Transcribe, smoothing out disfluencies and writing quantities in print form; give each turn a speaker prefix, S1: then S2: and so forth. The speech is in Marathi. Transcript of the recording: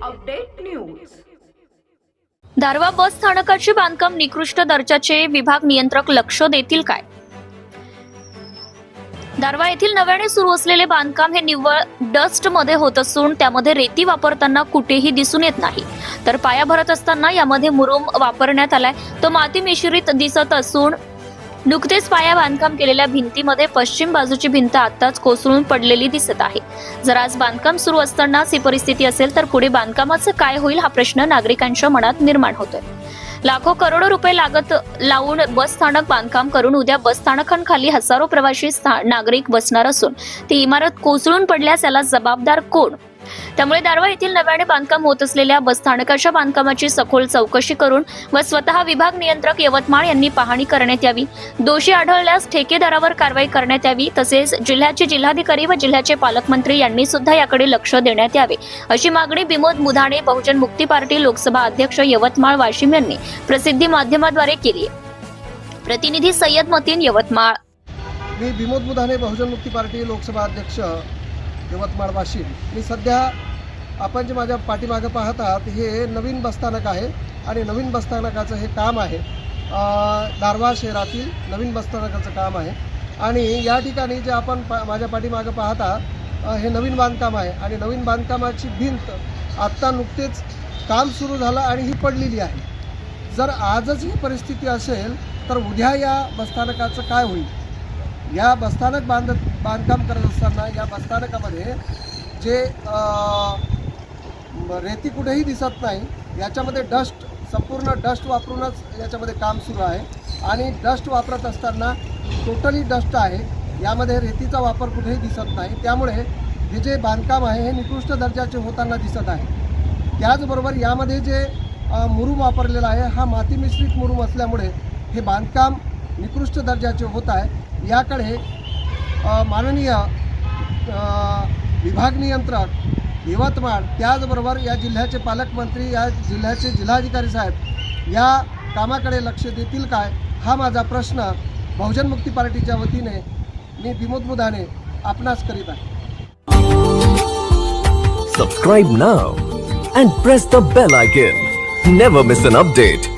S1: Update news.
S2: दारव्हा बस स्थानकाचे बांधकाम निकृष्ट दर्जाचे विभाग नियंत्रक लक्ष देतील काय? दारव्हा येथील नव्याने सुरू असलेले बांधकाम हे निव्वळ डस्ट मध्ये होत असून त्यामध्ये रेती वापरताना कुठेही दिसून येत नाही, तर पाया भरत असताना यामध्ये मुरुम वापरण्यात आलाय तो माती मिश्रित दिसत असून नुकतेच पाया बांधकाम केलेल्या भिंतीमध्ये पश्चिम बाजूची भिंत आताच कोसळून पडलेली दिसत आहे। जर आज बांधकाम सुरू असतानाच ही परिस्थिती असेल तर पुढे बांधकामाचं काय होईल हा प्रश्न नागरिकांच्या मनात निर्माण होतोय। लाखो करोडो रुपये लागत लावून बस स्थानक बांधकाम करून उद्या बस स्थानकांखाली हजारो प्रवासी नागरिक बसणार असून ती इमारत कोसळून पडल्यास याला जबाबदार कोण? त्यामुळे दारव्हा येथील नव्याने बांधकाम होत असलेल्या बस स्थानकाच्या बांधकामाची सखोल चौकशी करून व स्वतः विभाग नियंत्रक यवतमाळ यांनी पाहणी करण्यात यावी। दोषी आढळल्यास ठेकेदारावर कारवाई करण्यात यावी। तसेच जिल्ह्याचे जिल्हाधिकारी व जिल्ह्याचे पालकमंत्री यांनी सुद्धा याकडे लक्ष देण्यात यावे, अशी मागणी विनोद मुधाणे बहुजन मुक्ती पार्टी लोकसभा अध्यक्ष यवतमाळ वाशिम यांनी प्रसिद्धी माध्यमाद्वारे केली आहे। प्रतिनिधी सय्यद मतीन, यवतमाळ।
S3: मी विनोद मुधाणे बहुजन मुक्ती पार्टी लोकसभा अध्यक्ष यवतमाळ वाशिम। मी सध्या आपण जे माझ्या पाठीमागे पाहत आहात हे नवीन बसस्थानक आहे आणि नवीन बसस्थानकाचं हे काम आहे। दारव्हा शहरातील नवीन बसस्थानकाचं काम आहे आणि या ठिकाणी जे आपण माझ्या पाठीमागे पाहत आहात हे नवीन बांधकाम आहे आणि नवीन बांधकामाची भिंत आत्ता नुकतेच काम सुरू झालं आणि ही पडलेली आहे। जर आजच ही परिस्थिती असेल तर उद्या या बसस्थानकाचं काय होईल? या बसस्थानक बांधकाम करत असताना या बसस्थानकामध्ये जे रेती कुठेही दिसत नाही, याच्यामध्ये डस्ट संपूर्ण डस्ट वापरूनच याच्यामध्ये काम सुरू आहे आणि डस्ट वापरत असताना टोटली डस्ट आहे, यामध्ये रेतीचा वापर कुठेही दिसत नाही। त्यामुळे हे जे बांधकाम आहे हे निकृष्ट दर्जाचे होताना दिसत आहे। त्याचबरोबर यामध्ये जे मुरुम वापरलेला आहे हा माती मिश्रित मुरुम असल्यामुळे हे बांधकाम निकृष्ट दर्जाचे होत आहे। याकडे माननीय विभाग नियंत्रक यवतमाळ, त्याचबरोबर या जिल्ह्याचे पालकमंत्री, या जिल्ह्याचे जिल्हाधिकारी साहेब या कामाकडे लक्ष देतील काय, हा माझा प्रश्न बहुजन मुक्ती पार्टीच्या वतीने मी विनोद मुधाणे आपणास करीत आहे।
S4: Subscribe now and press the bell icon. Never miss an update.